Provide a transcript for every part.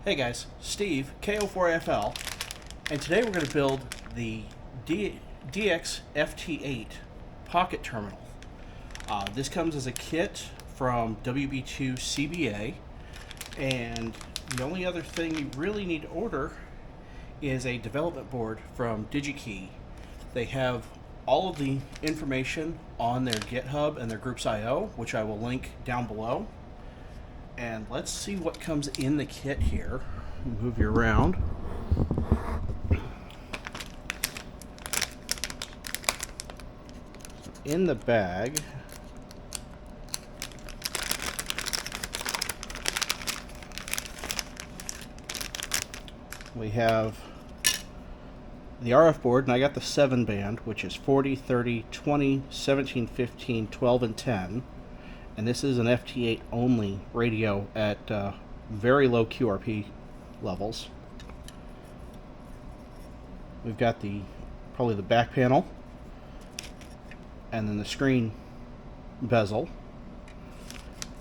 Hey guys, Steve, KO4FL, and today we're going to build the DX FT8 pocket terminal. This comes as a kit from WB2CBA, and the only other thing you really need to order is a development board from DigiKey. They have all of the information on their GitHub and their groups.io, which I will link down below. And let's see what comes in the kit here. Move you around. In the bag, we have the RF board, and I got the 7 band, which is 40, 30, 20, 17, 15, 12, and 10. And this is an FT8 only radio at very low QRP levels. We've got probably the back panel, and then the screen bezel,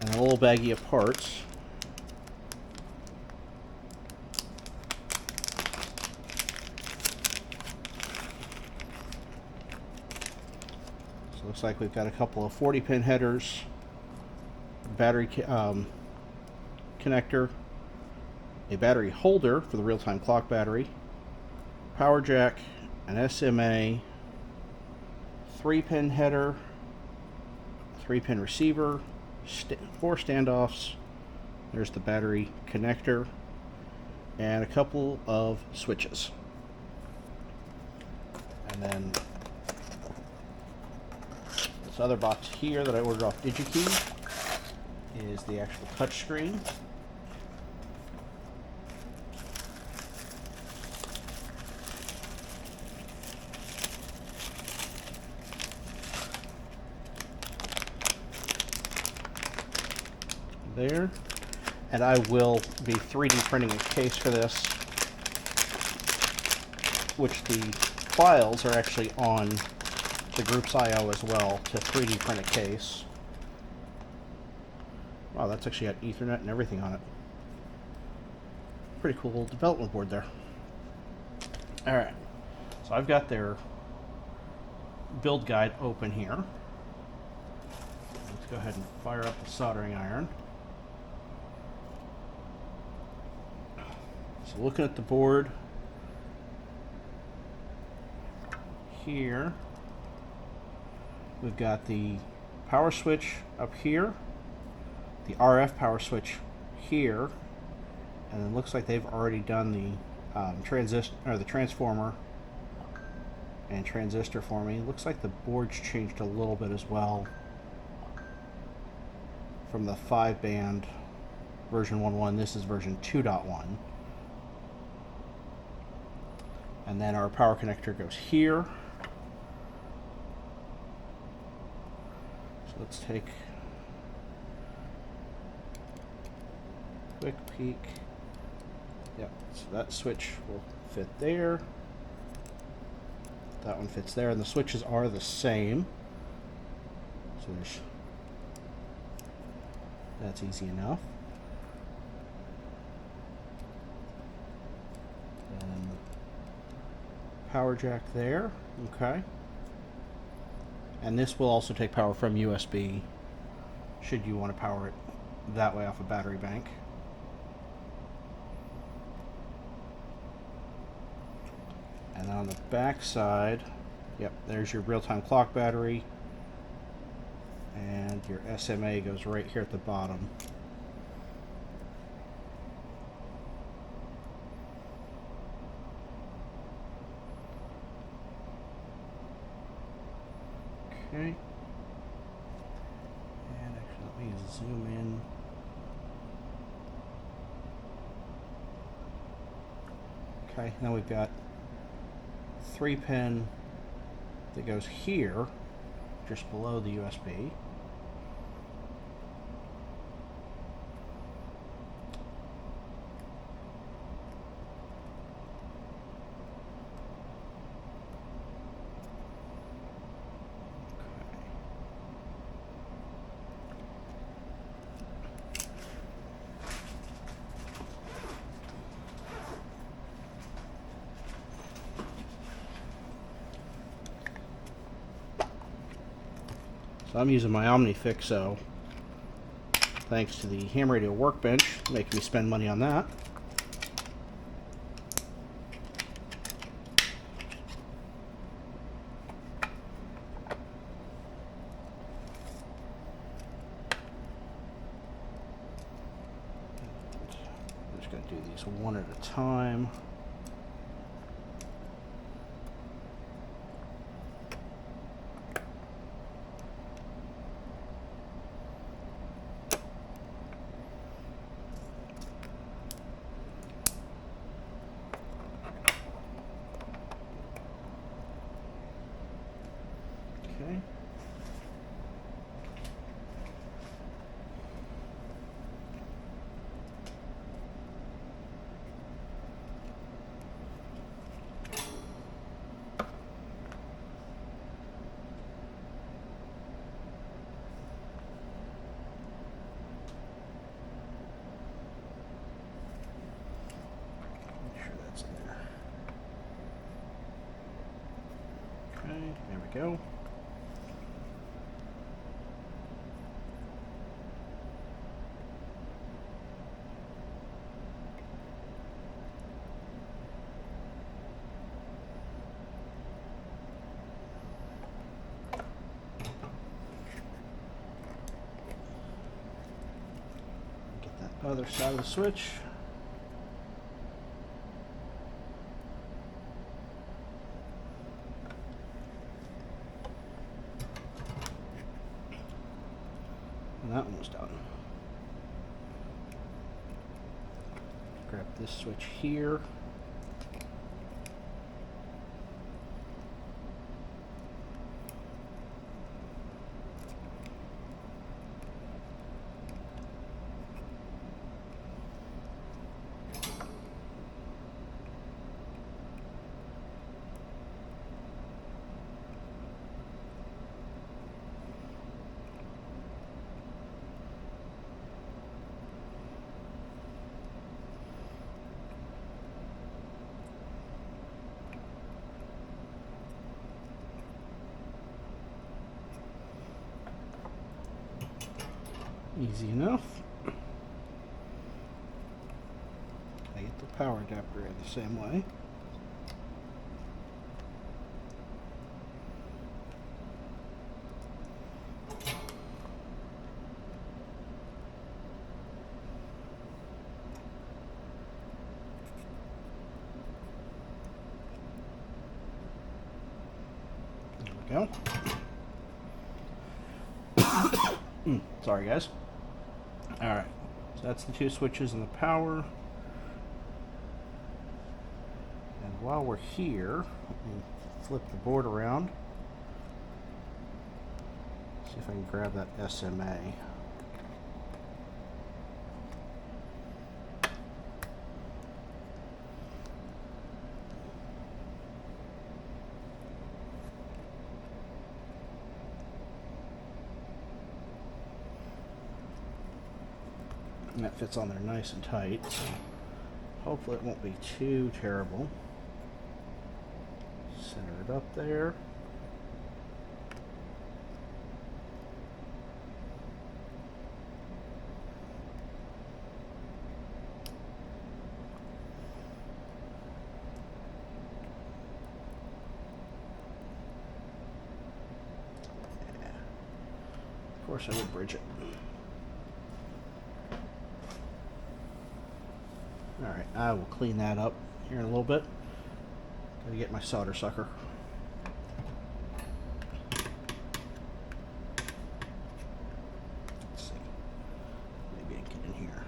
and a little baggie of parts. So it looks like we've got a couple of 40-pin headers, battery connector, a battery holder for the real-time clock battery, power jack, an SMA, 3-pin header, 3-pin receiver, 4 standoffs, there's the battery connector, and a couple of switches. And then this other box here that I ordered off DigiKey is the actual touch screen. There. And I will be 3D printing a case for this, which the files are actually on the groups.io as well to 3D print a case. Wow, that's actually got Ethernet and everything on it. Pretty cool little development board there. Alright, so I've got their build guide open here. Let's go ahead and fire up the soldering iron. So looking at the board here, we've got the power switch up here, the RF power switch here, and it looks like they've already done the the transformer and transistor for me. It looks like the board's changed a little bit as well from the 5-band version 1.1. This is version 2.1. And then our power connector goes here. So let's take quick peek. Yep, so that switch will fit there. That one fits there, and the switches are the same. So that's easy enough. And power jack there, okay. And this will also take power from USB, should you want to power it that way off a battery bank. And then on the back side, yep, there's your real-time clock battery, and your SMA goes right here at the bottom. Okay. And actually, let me zoom in. Okay, now we've got 3-pin that goes here, just below the USB. So I'm using my OmniFixo, thanks to the ham radio workbench, making me spend money on that. I'm just going to do these one at a time. Okay. Make sure that's in there. Okay, there we go. Other side of the switch. And that one was done. Grab this switch here. Easy enough. I get the power adapter in the same way. There we go. Sorry, guys. Alright, so that's the two switches and the power. And while we're here, let me flip the board around. See if I can grab that SMA. And that fits on there nice and tight, so hopefully it won't be too terrible. Center it up there. Yeah. Of course I would bridge it. Alright, I will clean that up here in a little bit. Gotta get my solder sucker. Let's see. Maybe I can get in here.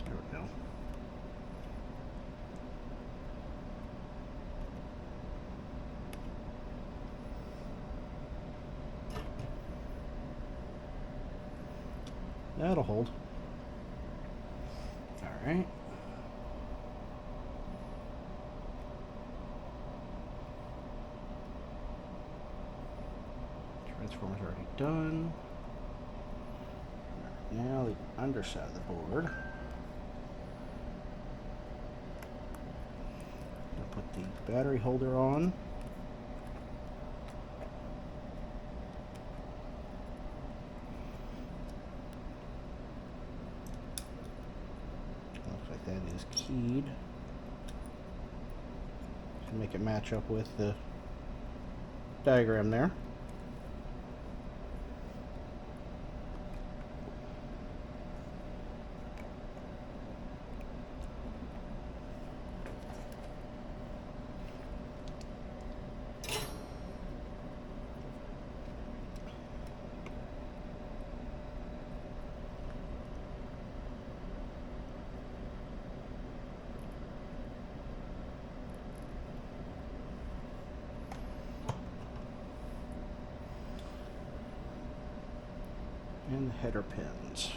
There we go. That'll hold. All right. Transformer's already done. Now the underside of the board. I'll put the battery holder on. Looks like that is keyed. To make it match up with the diagram there. And the header pins.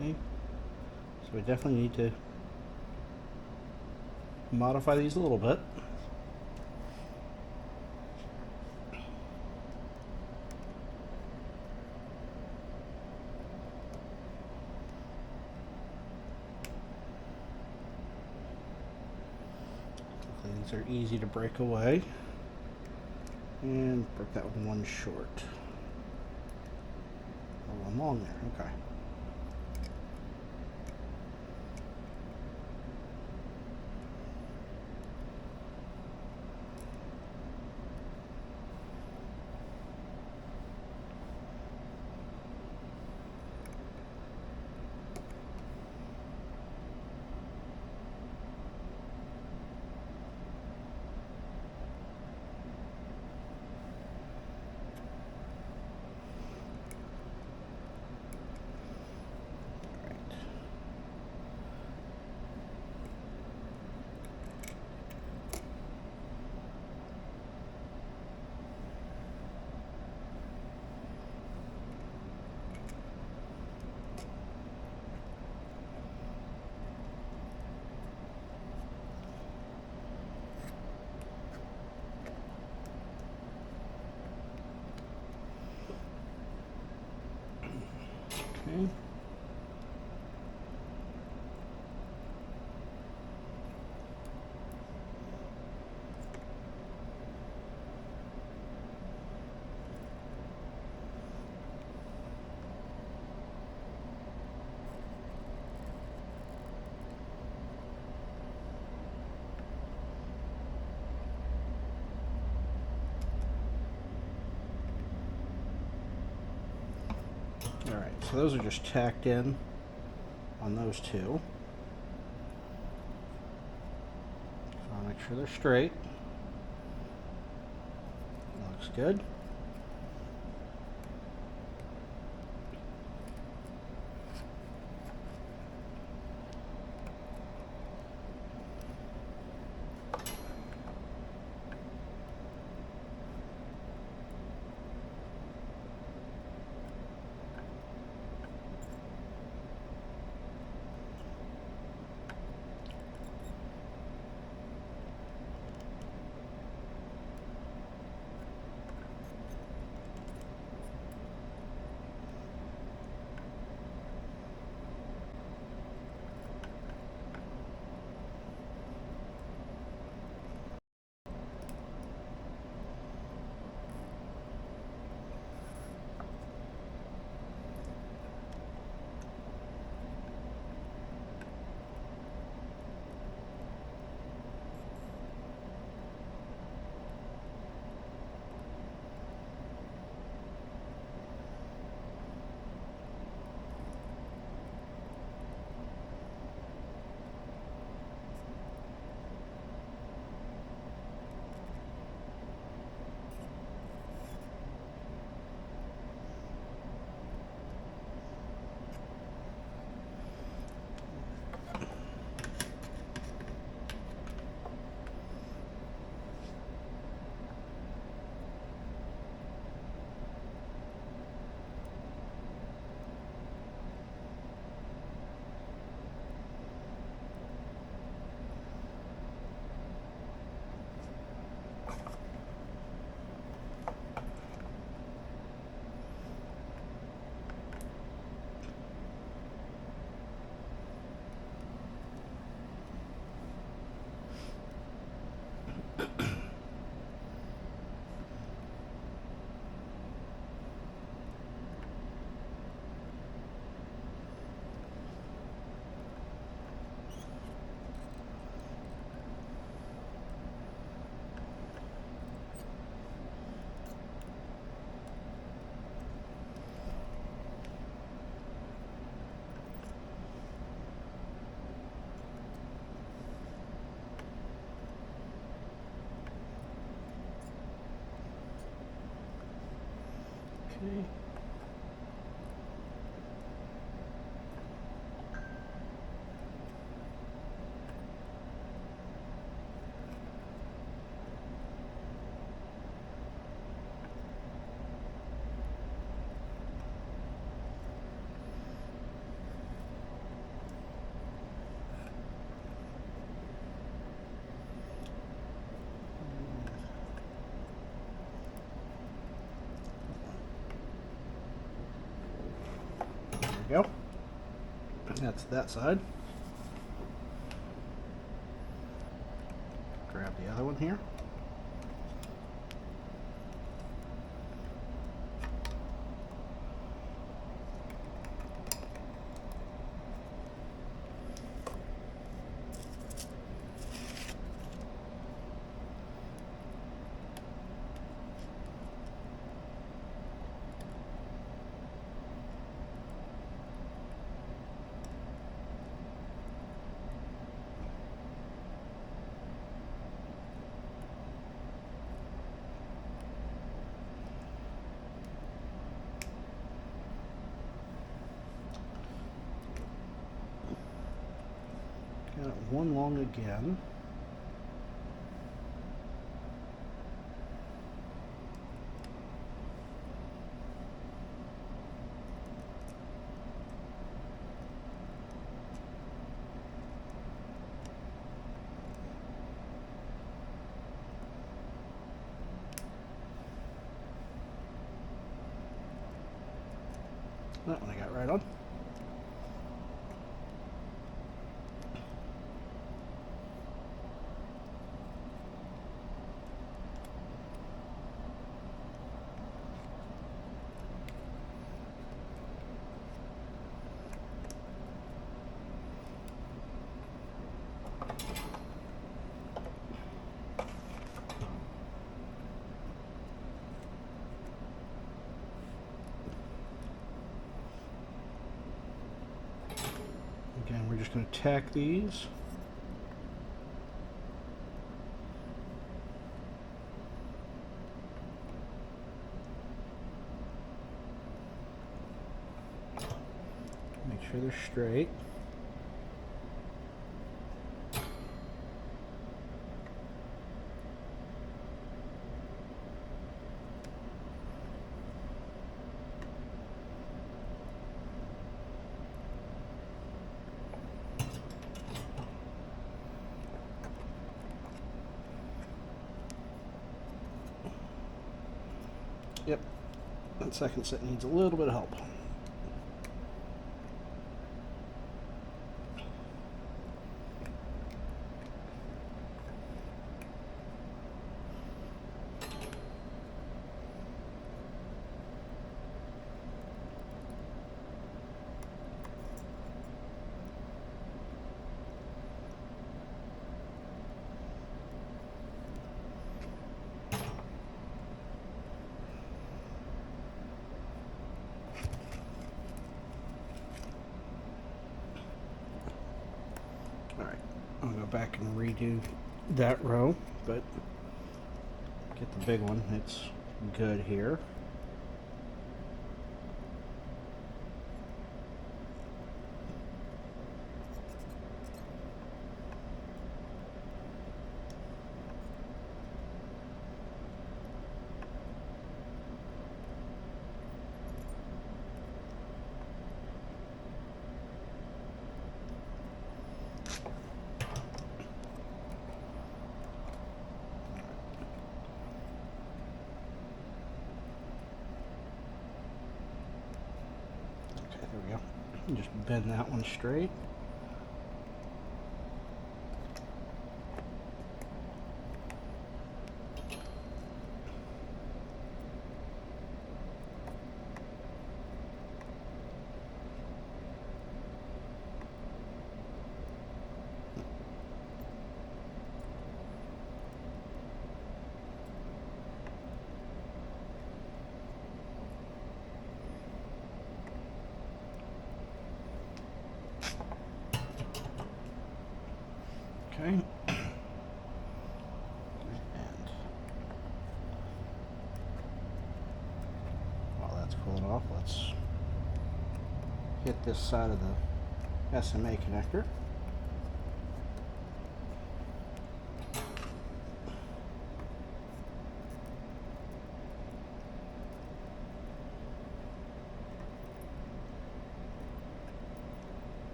See? So we definitely need to modify these a little bit. These are easy to break away. And break that one short. Or one long there, okay. Okay. Alright, so those are just tacked in on those two. So I'll make sure they're straight. Looks good. see. There we go. That's that side. Grab the other one here. Got one long again. That one I got right on. Again, we're just going to tack these. Make sure they're straight. Yep, that second set needs a little bit of help. Alright, I'll go back and redo that row, but get the big one. It's good here. There we go. And just bend that one straight. off, let's hit this side of the SMA connector.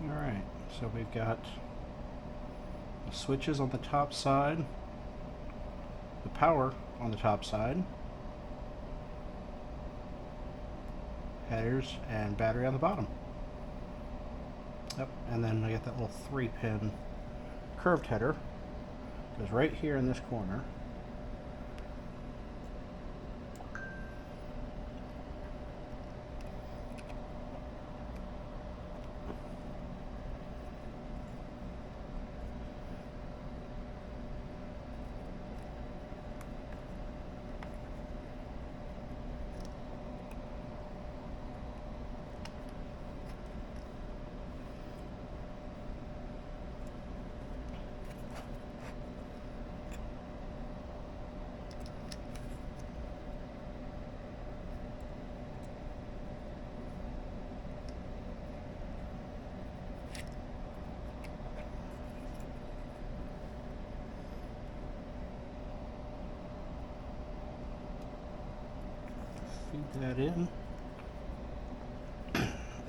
Alright, so we've got the switches on the top side, the power on the top side, headers and battery on the bottom. Yep, and then I got that little 3-pin curved header, goes right here in this corner. Feed that in. I'm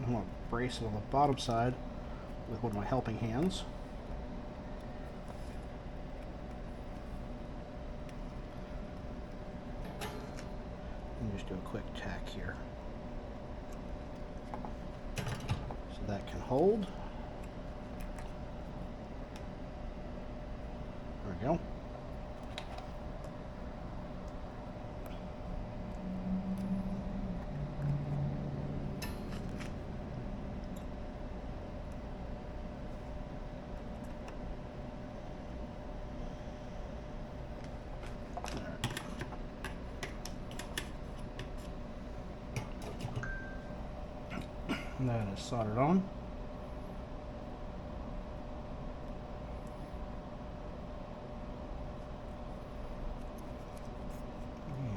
going to brace it on the bottom side with one of my helping hands. And just do a quick tack here. So that can hold. There we go. That is soldered on.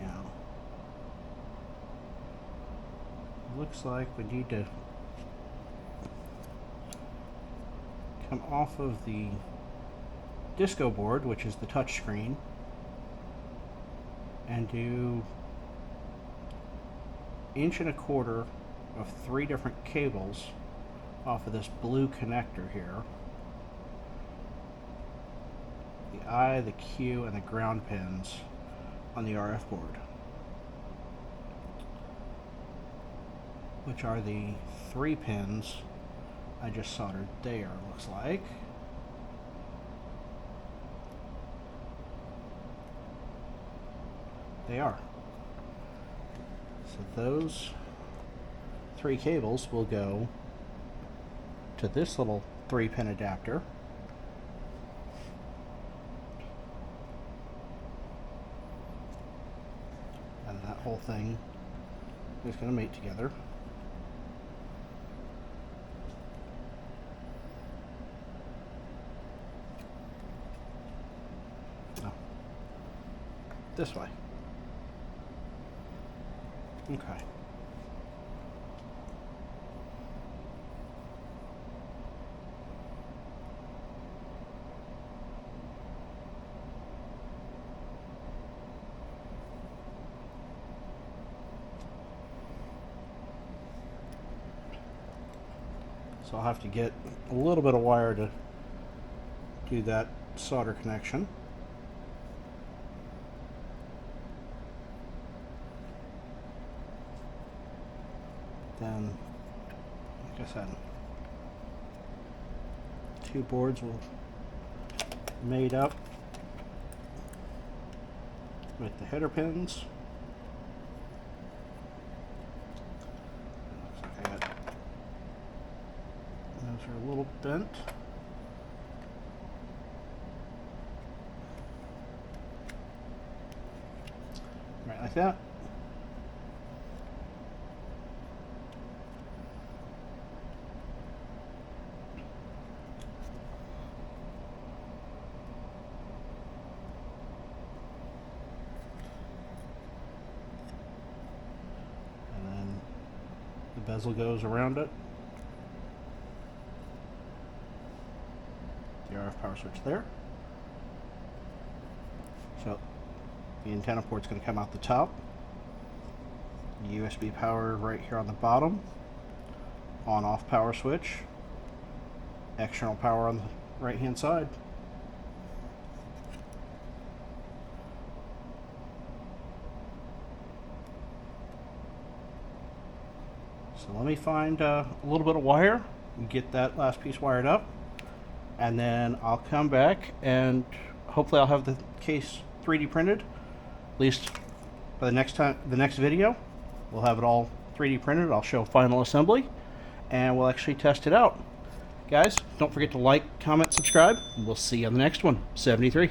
Yeah. Looks like we need to come off of the disco board, which is the touch screen, and do 1.25 inches of 3 different cables off of this blue connector here. The I, the Q, and the ground pins on the RF board, which are the 3 pins I just soldered there, looks like. They are. So those 3 cables will go to this little 3-pin adapter, and that whole thing is going to mate together. Oh. This way. Okay. So I'll have to get a little bit of wire to do that solder connection. Then, like I said, 2 boards will mate up with the header pins. Those are a little bent. Right like that. And then the bezel goes around it. The RF power switch there. So the antenna port's going to come out the top. USB power right here on the bottom. On-off power switch. External power on the right hand side. So let me find a little bit of wire and get that last piece wired up, and then I'll come back and hopefully I'll have the case 3D printed. At least by the next video, we'll have it all 3D printed. I'll show final assembly and we'll actually test it out. Guys, don't forget to like, comment, subscribe, and we'll see you on the next one. 73.